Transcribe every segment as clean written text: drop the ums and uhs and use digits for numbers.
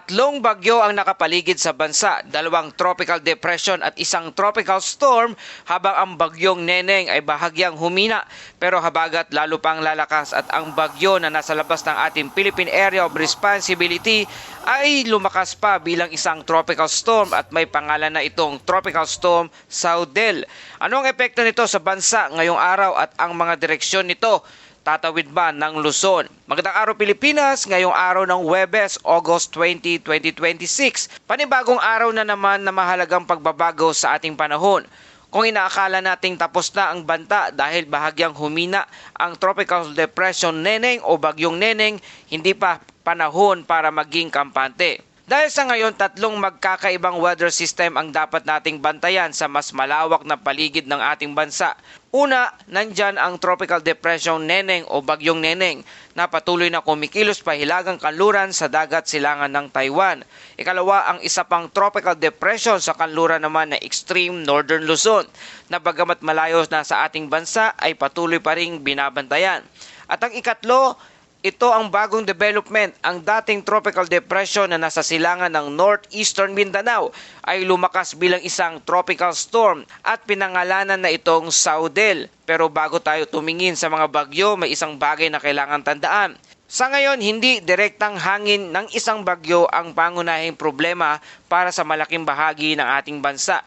Tatlong bagyo ang nakapaligid sa bansa, dalawang tropical depression at isang tropical storm, habang ang bagyong Neneng ay bahagyang humina pero habagat lalo pang lalakas, at ang bagyo na nasa labas ng ating Philippine Area of Responsibility ay lumakas pa bilang isang tropical storm at may pangalan na itong Tropical Storm Saudel. Ano ang epekto nito sa bansa ngayong araw at ang mga direksyon nito? Tatawid ba ng Luzon? Magandang araw Pilipinas, ngayong araw ng Huwebes, August 20, 2026. Panibagong araw na naman na mahalagang pagbabago sa ating panahon. Kung inaakala nating tapos na ang banta dahil bahagyang humina ang Tropical Depression Neneng o Bagyong Neneng, hindi pa panahon para maging kampante. Dahil sa ngayon, tatlong magkakaibang weather system ang dapat nating bantayan sa mas malawak na paligid ng ating bansa. Una, nandyan ang Tropical Depression Neneng o Bagyong Neneng na patuloy na kumikilos pa hilagang kanluran sa dagat silangan ng Taiwan. Ikalawa, ang isa pang Tropical Depression sa kanluran naman na Extreme Northern Luzon na bagamat malayo na sa ating bansa ay patuloy pa ring binabantayan. At ang ikatlo, ito ang bagong development. Ang dating tropical depression na nasa silangan ng northeastern Mindanao ay lumakas bilang isang tropical storm at pinangalanan na itong Saudel. Pero bago tayo tumingin sa mga bagyo, may isang bagay na kailangan tandaan. Sa ngayon, hindi direktang hangin ng isang bagyo ang pangunahing problema para sa malaking bahagi ng ating bansa.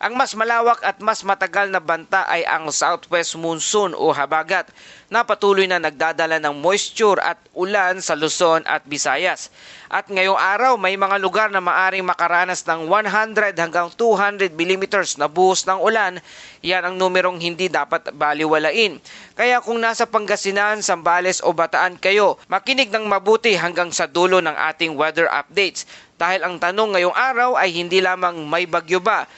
Ang mas malawak at mas matagal na banta ay ang southwest monsoon o habagat na patuloy na nagdadala ng moisture at ulan sa Luzon at Visayas. At ngayong araw may mga lugar na maaring makaranas ng 100 hanggang 200 mm na buhos ng ulan. Yan ang numerong hindi dapat baliwalain. Kaya kung nasa Pangasinan, Zambales o Bataan kayo, makinig ng mabuti hanggang sa dulo ng ating weather updates. Dahil ang tanong ngayong araw ay hindi lamang may bagyo ba.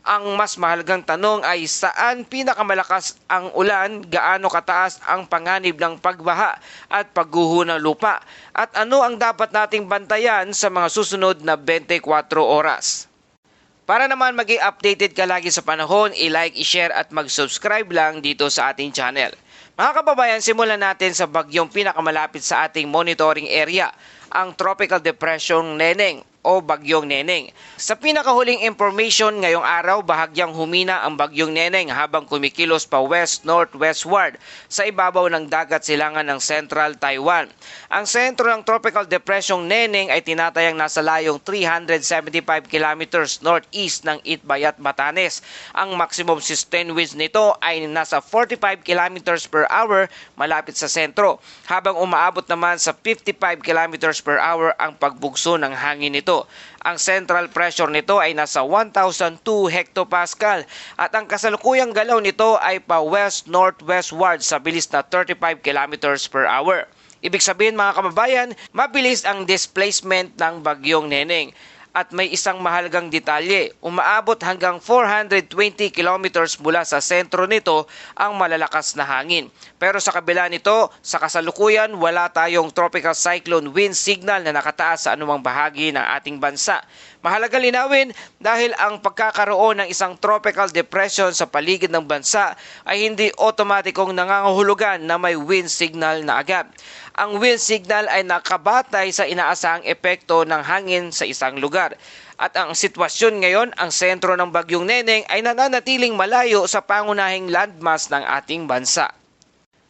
Ang mas mahalagang tanong ay saan pinakamalakas ang ulan, gaano kataas ang panganib ng pagbaha at pagguho ng lupa, at ano ang dapat nating bantayan sa mga susunod na 24 oras. Para naman maging updated ka lagi sa panahon, i-like, i-share at mag-subscribe lang dito sa ating channel. Mga kababayan, simulan natin sa bagyong pinakamalapit sa ating monitoring area, ang Tropical Depression Neneng o Bagyong Neneng. Sa pinakahuling information ngayong araw, bahagyang humina ang Bagyong Neneng habang kumikilos pa west-northwestward sa ibabaw ng dagat silangan ng Central Taiwan. Ang sentro ng Tropical Depression Neneng ay tinatayang nasa layong 375 kilometers northeast ng Itbayat, Batanes. Ang maximum sustained winds nito ay nasa 45 kilometers per hour malapit sa sentro, habang umaabot naman sa 55 kilometers per hour ang pagbugso ng hangin nito. Ang central pressure nito ay nasa 1,002 hectopascal at ang kasalukuyang galaw nito ay pa west-northwestward sa bilis na 35 kilometers per hour. Ibig sabihin mga kababayan, mabilis ang displacement ng Bagyong Neneng. At may isang mahalagang detalye, umaabot hanggang 420 kilometers mula sa sentro nito ang malalakas na hangin. Pero sa kabila nito, sa kasalukuyan, wala tayong tropical cyclone wind signal na nakataas sa anumang bahagi ng ating bansa. Mahalagang linawin dahil ang pagkakaroon ng isang tropical depression sa paligid ng bansa ay hindi otomatikong nangangahulugan na may wind signal na agad. Ang wind signal ay nakabatay sa inaasahang epekto ng hangin sa isang lugar. At ang sitwasyon ngayon, ang sentro ng Bagyong Neneng ay nananatiling malayo sa pangunahing landmass ng ating bansa.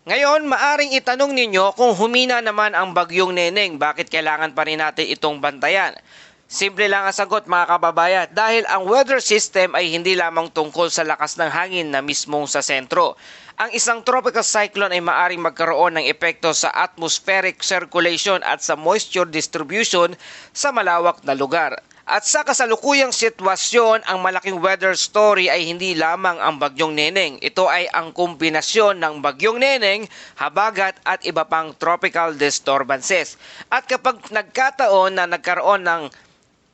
Ngayon, maaring itanong ninyo kung humina naman ang Bagyong Neneng, bakit kailangan pa rin natin itong bantayan? Simple lang ang sagot mga kababayan, dahil ang weather system ay hindi lamang tungkol sa lakas ng hangin na mismong sa sentro. Ang isang tropical cyclone ay maaring magkaroon ng epekto sa atmospheric circulation at sa moisture distribution sa malawak na lugar. At sa kasalukuyang sitwasyon, ang malaking weather story ay hindi lamang ang Bagyong Neneng. Ito ay ang kombinasyon ng Bagyong Neneng, habagat at iba pang tropical disturbances. At kapag nagkataon na nagkaroon ng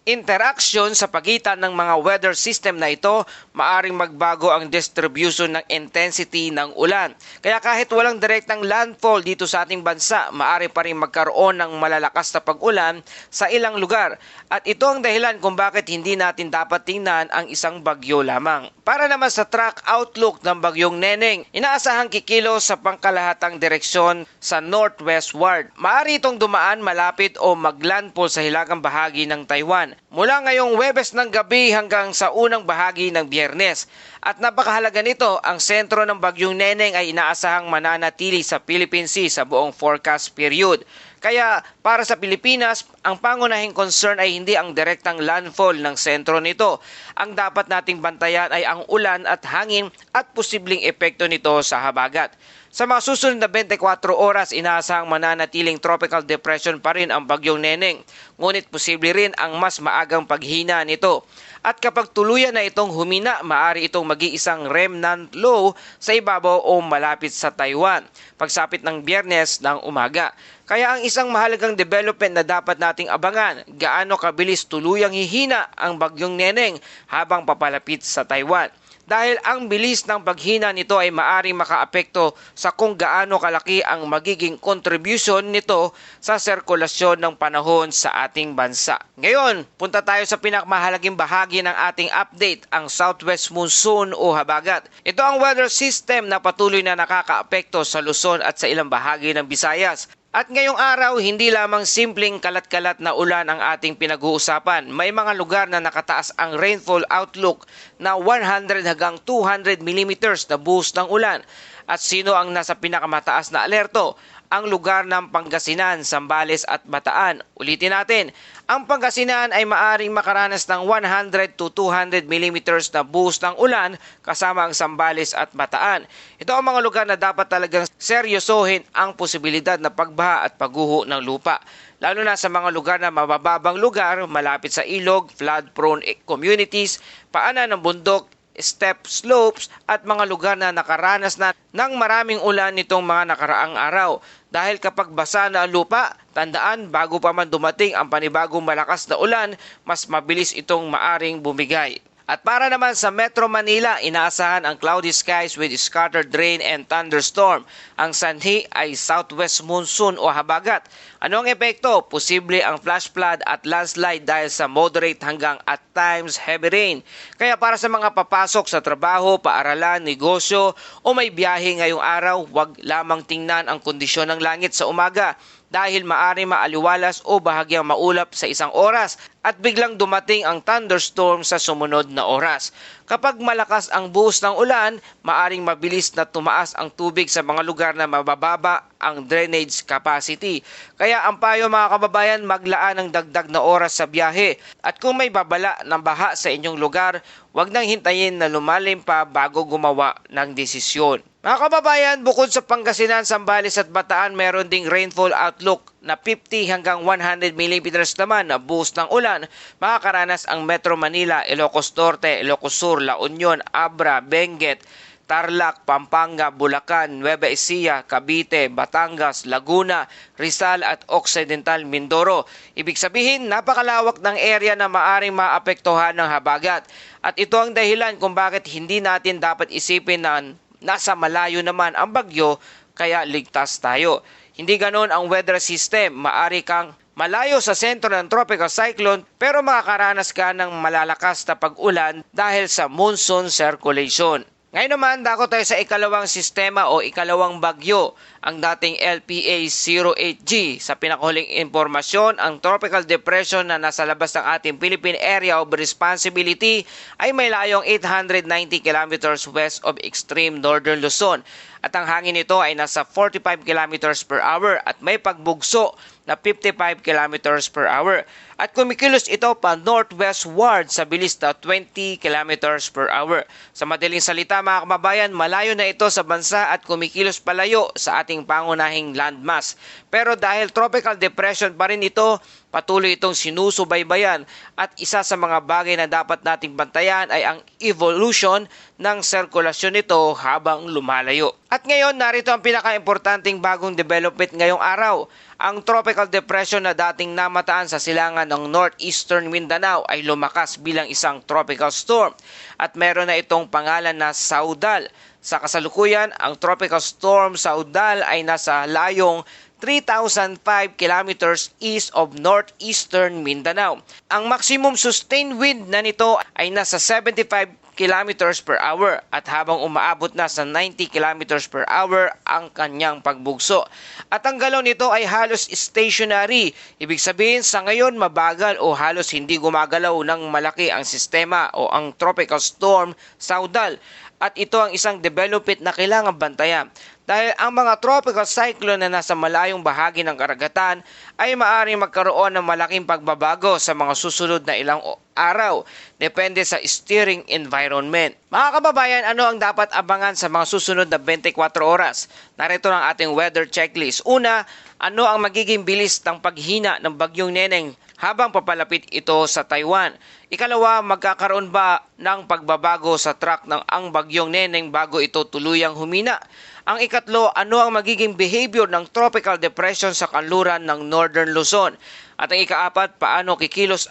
interaction sa pagitan ng mga weather system na ito, maaring magbago ang distribution ng intensity ng ulan. Kaya kahit walang direktang landfall dito sa ating bansa, maaari pa rin magkaroon ng malalakas na pag-ulan sa ilang lugar. At ito ang dahilan kung bakit hindi natin dapat tingnan ang isang bagyo lamang. Para naman sa track outlook ng bagyong Neneng, inaasahang kikilos sa pangkalahatang direksyon sa northwestward. Maaari itong dumaan malapit o maglandfall sa hilagang bahagi ng Taiwan mula ngayong Huwebes ng gabi hanggang sa unang bahagi ng Biyernes. At napakahalaga nito, ang sentro ng bagyong Neneng ay inaasahang mananatili sa Philippine Sea sa buong forecast period. Kaya para sa Pilipinas, ang pangunahing concern ay hindi ang direktang landfall ng sentro nito. Ang dapat nating bantayan ay ang ulan at hangin at posibleng epekto nito sa habagat. Sa mga susunod na 24 oras, inaasahang mananatiling tropical depression pa rin ang bagyong Neneng. Ngunit posible rin ang mas maagang paghina nito. At kapag tuluyan na itong humina, maaari itong mag-iisang remnant low sa ibabaw o malapit sa Taiwan pagsapit ng Biyernes ng umaga. Kaya ang isang mahalagang development na dapat nating abangan, gaano kabilis tuluyang hihina ang bagyong Neneng habang papalapit sa Taiwan. Dahil ang bilis ng paghina nito ay maaring makaapekto sa kung gaano kalaki ang magiging contribution nito sa sirkulasyon ng panahon sa ating bansa. Ngayon, punta tayo sa pinakamahalagang bahagi ng ating update, ang Southwest Monsoon o habagat. Ito ang weather system na patuloy na nakakaapekto sa Luzon at sa ilang bahagi ng Visayas. At ngayong araw, hindi lamang simpleng kalat-kalat na ulan ang ating pinag-uusapan. May mga lugar na nakataas ang rainfall outlook na 100 hanggang 200 millimeters na buhos ng ulan. At sino ang nasa pinakamataas na alerto? Ang lugar ng Pangasinan, Zambales at Bataan. Ulitin natin, ang Pangasinan ay maaring makaranas ng 100 to 200 millimeters na buhos ng ulan kasama ang Zambales at Bataan. Ito ang mga lugar na dapat talagang seryosohin ang posibilidad na pagbaha at pagguho ng lupa. Lalo na sa mga lugar na mabababang lugar, malapit sa ilog, flood-prone communities, paanan ng bundok, steep slopes at mga lugar na nakaranas na ng maraming ulan nitong mga nakaraang araw. Dahil kapag basa na ang lupa, tandaan bago pa man dumating ang panibagong malakas na ulan, mas mabilis itong maaring bumigay. At para naman sa Metro Manila, inaasahan ang cloudy skies with scattered rain and thunderstorm. Ang sanhi ay southwest monsoon o habagat. Ano ang epekto? Posible ang flash flood at landslide dahil sa moderate hanggang at times heavy rain. Kaya para sa mga papasok sa trabaho, paaralan, negosyo o may biyahe ngayong araw, huwag lamang tingnan ang kondisyon ng langit sa umaga dahil maaari maaliwalas o bahagyang maulap sa isang oras at biglang dumating ang thunderstorm sa sumunod na oras. Kapag malakas ang buhos ng ulan, maaring mabilis na tumaas ang tubig sa mga lugar na mabababa ang drainage capacity. Kaya ang payo mga kababayan, maglaan ng dagdag na oras sa biyahe. At kung may babala ng baha sa inyong lugar, huwag nang hintayin na lumalim pa bago gumawa ng desisyon. Mga kababayan, bukod sa Pangasinan, Zambales at Bataan, meron ding rainfall outlook na 50 hanggang 100 millimeters naman na buhos ng ulan. Makakaranas ang Metro Manila, Ilocos Norte, Ilocos Sur, La Union, Abra, Benguet, Tarlac, Pampanga, Bulacan, Nueva Ecija, Cavite, Batangas, Laguna, Rizal at Occidental Mindoro. Ibig sabihin, napakalawak ng area na maaring maapektuhan ng habagat. At ito ang dahilan kung bakit hindi natin dapat isipin na nasa malayo naman ang bagyo kaya ligtas tayo. Hindi ganon ang weather system. Maari kang malayo sa sentro ng tropical cyclone pero makakaranas ka ng malalakas na pag-ulan dahil sa monsoon circulation. Ngayon naman, dako tayo sa ikalawang sistema o ikalawang bagyo, ang dating LPA-08G. Sa pinakahuling impormasyon, ang tropical depression na nasa labas ng ating Philippine Area of Responsibility ay may layong 890 kilometers west of extreme northern Luzon. At ang hangin nito ay nasa 45 kilometers per hour at may pagbugso na 55 kilometers per hour. At kumikilos ito pa northwestward sa bilis na 20 kilometers per hour. Sa madaling salita mga kababayan, malayo na ito sa bansa at kumikilos palayo sa ating pangunahing landmass. Pero dahil tropical depression pa rin ito, Patuloy itong sinusubaybayan at isa sa mga bagay na dapat nating bantayan ay ang evolution ng sirkulasyon nito habang lumalayo. At ngayon, narito ang pinaka-importanting bagong development ngayong araw. Ang tropical depression na dating namataan sa silangan ng northeastern Mindanao ay lumakas bilang isang tropical storm at meron na itong pangalan na Saudal. Sa kasalukuyan, ang tropical storm Saudal ay nasa layong 3,005 kilometers east of northeastern Mindanao. Ang maximum sustained wind na nito ay nasa 75 kilometers per hour at habang umaabot na sa 90 kilometers per hour ang kanyang pagbugso. At ang galaw nito ay halos stationary. Ibig sabihin sa ngayon mabagal o halos hindi gumagalaw ng malaki ang sistema o ang tropical storm Saudal. At ito ang isang development na kailangan bantayan. Dahil ang mga tropical cyclone na nasa malayong bahagi ng karagatan ay maaaring magkaroon ng malaking pagbabago sa mga susunod na ilang araw. Depende sa steering environment. Mga kababayan, ano ang dapat abangan sa mga susunod na 24 oras? Narito ang ating weather checklist. Una, ano ang magiging bilis ng paghina ng bagyong Neneng habang papalapit ito sa Taiwan? Ikalawa, magkakaroon ba ng pagbabago sa track ng ang bagyong Neneng bago ito tuluyang humina? Ang ikatlo, ano ang magiging behavior ng tropical depression sa kanluran ng Northern Luzon? At ang ikaapat, paano kikilos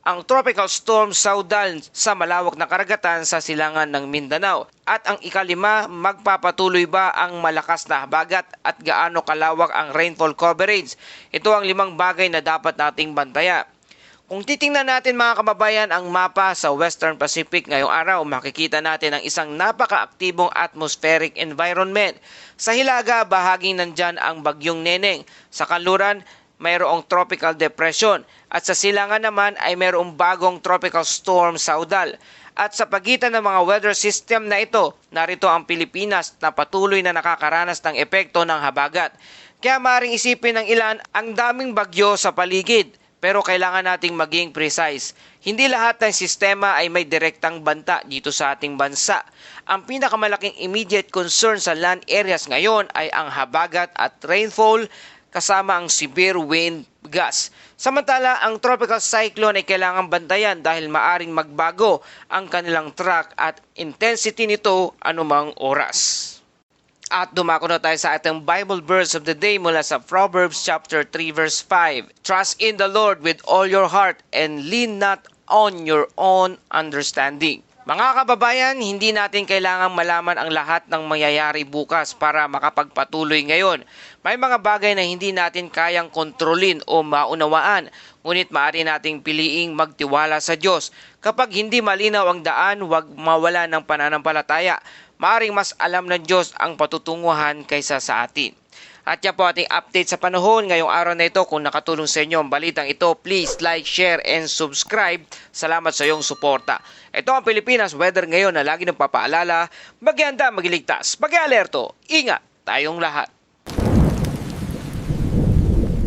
ang tropical storm Saudal sa malawak na karagatan sa silangan ng Mindanao? At ang ikalima, magpapatuloy ba ang malakas na habagat at gaano kalawak ang rainfall coverage? Ito ang 5 bagay na dapat nating bantayan. Kung titingnan natin mga kababayan ang mapa sa Western Pacific ngayong araw, makikita natin ang isang napaka-aktibong atmospheric environment. Sa hilaga, bahaging nandyan ang bagyong Neneng. Sa kanluran, mayroong tropical depression. At sa silangan naman ay mayroong bagong tropical storm Saudal. At sa pagitan ng mga weather system na ito, narito ang Pilipinas na patuloy na nakakaranas ng epekto ng habagat. Kaya maaaring isipin ng ilan ang daming bagyo sa paligid. Pero kailangan nating maging precise. Hindi lahat ng sistema ay may direktang banta dito sa ating bansa. Ang pinakamalaking immediate concern sa land areas ngayon ay ang habagat at rainfall kasama ang severe wind gusts. Samantala, ang tropical cyclone ay kailangan bantayan dahil maaring magbago ang kanilang track at intensity nito anumang oras. At dumako na tayo sa ating Bible verse of the day mula sa Proverbs chapter 3 verse 5. Trust in the Lord with all your heart and lean not on your own understanding. Mga kababayan, hindi natin kailangang malaman ang lahat ng mangyayari bukas para makapagpatuloy ngayon. May mga bagay na hindi natin kayang kontrolin o maunawaan, ngunit maaari nating piliing magtiwala sa Diyos. Kapag hindi malinaw ang daan, huwag mawala ng pananampalataya. Maaring mas alam ng Diyos ang patutunguhan kaysa sa atin. At yan po ating update sa panahon ngayong araw na ito. Kung nakatulong sa inyo ang balitang ito, please like, share, and subscribe. Salamat sa iyong suporta. Ito ang Pilipinas Weather ngayon na lagi nagpapaalala, mag-ianda, mag-iligtas, mag-alerto, ingat tayong lahat.